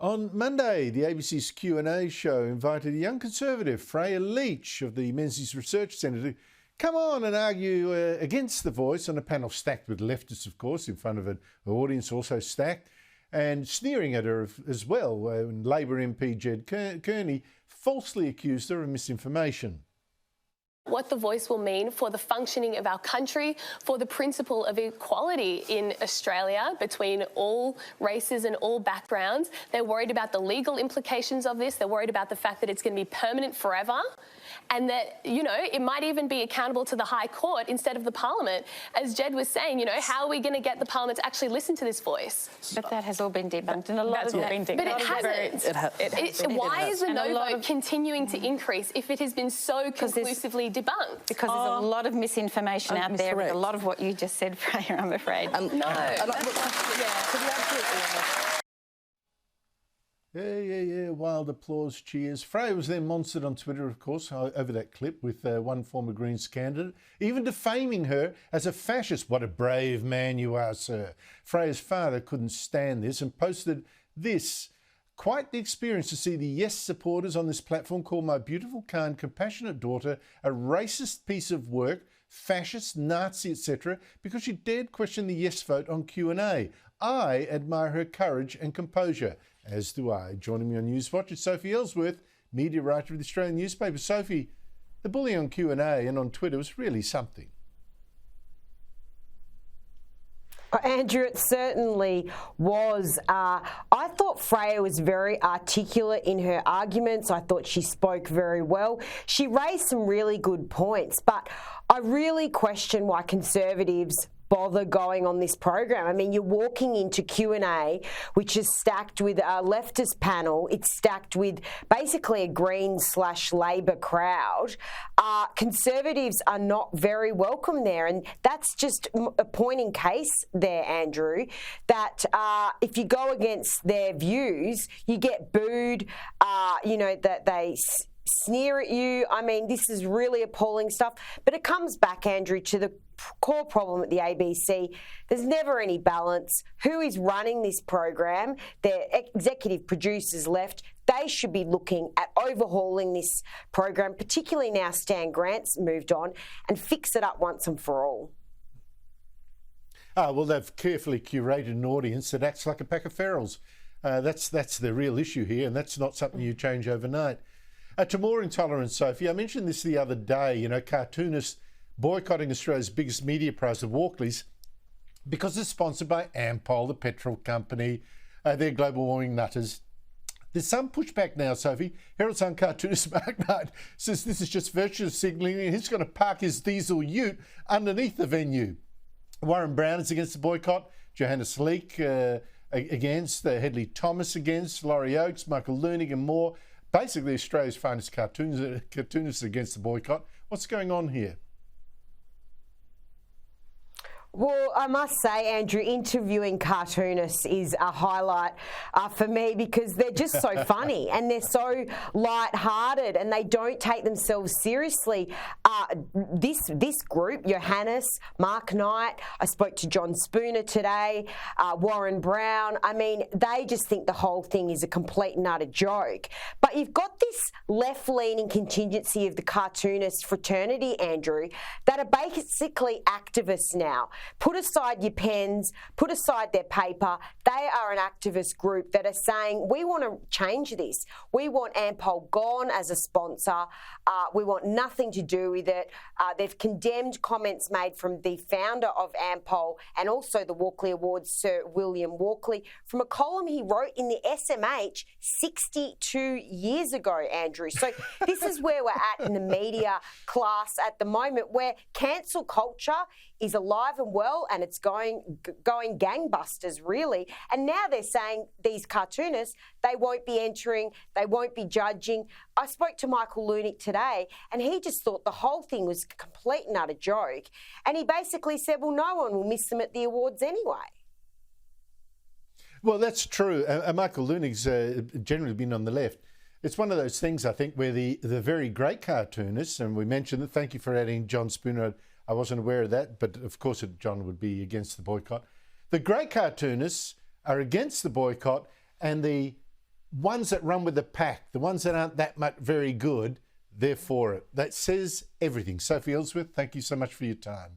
On Monday, the ABC's Q&A show invited a young Conservative, Freya Leach of the Menzies Research Centre, to come on and argue against The Voice on a panel stacked with leftists, of course, in front of an audience also stacked, and sneering at her as well when Labor MP Jed Kearney falsely accused her of misinformation. What The Voice will mean for the functioning of our country, for the principle of equality in Australia between all races and all backgrounds. They're worried about the legal implications of this. They're worried about the fact that it's going to be permanent forever and that, you know, it might even be accountable to the High Court instead of the Parliament. As Jed was saying, you know, how are we going to get the Parliament to actually listen to this voice? But that has all been debunked and a lot has been debunked. But it hasn't. Why is the no vote continuing to increase if it has been so conclusively debunked? Because there's a lot of misinformation out there with a lot of what you just said, Freya, I'm afraid. Yeah. Wild applause, cheers. Freya was then monstered on Twitter, of course, over that clip with one former Greens candidate, even defaming her as a fascist. What a brave man you are, sir. Freya's father couldn't stand this and posted this. Quite the experience to see the Yes supporters on this platform call my beautiful, kind, compassionate daughter a racist piece of work, fascist, Nazi, etc., because she dared question the Yes vote on Q&A. I admire her courage and composure, as do I. Joining me on Newswatch is Sophie Ellsworth, media writer of the Australian newspaper. Sophie, the bullying on Q&A and on Twitter was really something. Andrew, it certainly was. I thought Freya was very articulate in her arguments. I thought she spoke very well. She raised some really good points, but I really question why Conservatives bother going on this program. I mean, you're walking into Q&A, which is stacked with a leftist panel. It's stacked with basically a Green/Labor crowd. Conservatives are not very welcome there, and that's just a point in case there, Andrew, that if you go against their views, you get booed, that they sneer at you. I mean, this is really appalling stuff. But it comes back, Andrew, to the core problem at the ABC. There's never any balance. Who is running this program? Their executive producers left. They should be looking at overhauling this program, particularly now Stan Grant's moved on, and fix it up once and for all. Well, they've carefully curated an audience that acts like a pack of ferals. That's the real issue here, and that's not something you change overnight. To more intolerance, Sophie, I mentioned this the other day, cartoonists boycotting Australia's biggest media prize, the Walkleys, because it's sponsored by Ampol, the petrol company, they're global warming nutters. There's some pushback now, Sophie. Herald Sun cartoonist Mark Knight says this is just virtue signalling and he's going to park his diesel ute underneath the venue. Warren Brown is against the boycott, Johanna Sleek against, Hedley Thomas against, Laurie Oakes, Michael Leunig and more. Basically, Australia's finest cartoonists against the boycott. What's going on here? Well, I must say, Andrew, interviewing cartoonists is a highlight for me because they're just so funny and they're so light-hearted and they don't take themselves seriously. This group, Johannes, Mark Knight, I spoke to John Spooner today, Warren Brown, I mean, they just think the whole thing is a complete and utter joke. But you've got this left-leaning contingency of the cartoonist fraternity, Andrew, that are basically activists now. Put aside your pens, put aside their paper. They are an activist group that are saying, we want to change this. We want Ampol gone as a sponsor. We want nothing to do with it. They've condemned comments made from the founder of Ampol and also the Walkley Awards, Sir William Walkley, from a column he wrote in the SMH 62 years ago, Andrew. So this is where we're at in the media class at the moment, where cancel culture is alive and well, and it's going gangbusters, really. And now they're saying, these cartoonists, they won't be entering, they won't be judging. I spoke to Michael Leunig today, and he just thought the whole thing was a complete and utter joke. And he basically said, well, no one will miss them at the awards anyway. Well, that's true. Michael Leunig's generally been on the left. It's one of those things, I think, where the very great cartoonists, and we mentioned that, thank you for adding John Spooner, I wasn't aware of that, but of course John would be against the boycott. The great cartoonists are against the boycott, and the ones that run with the pack, the ones that aren't that much very good, they're for it. That says everything. Sophie Ellsworth, thank you so much for your time.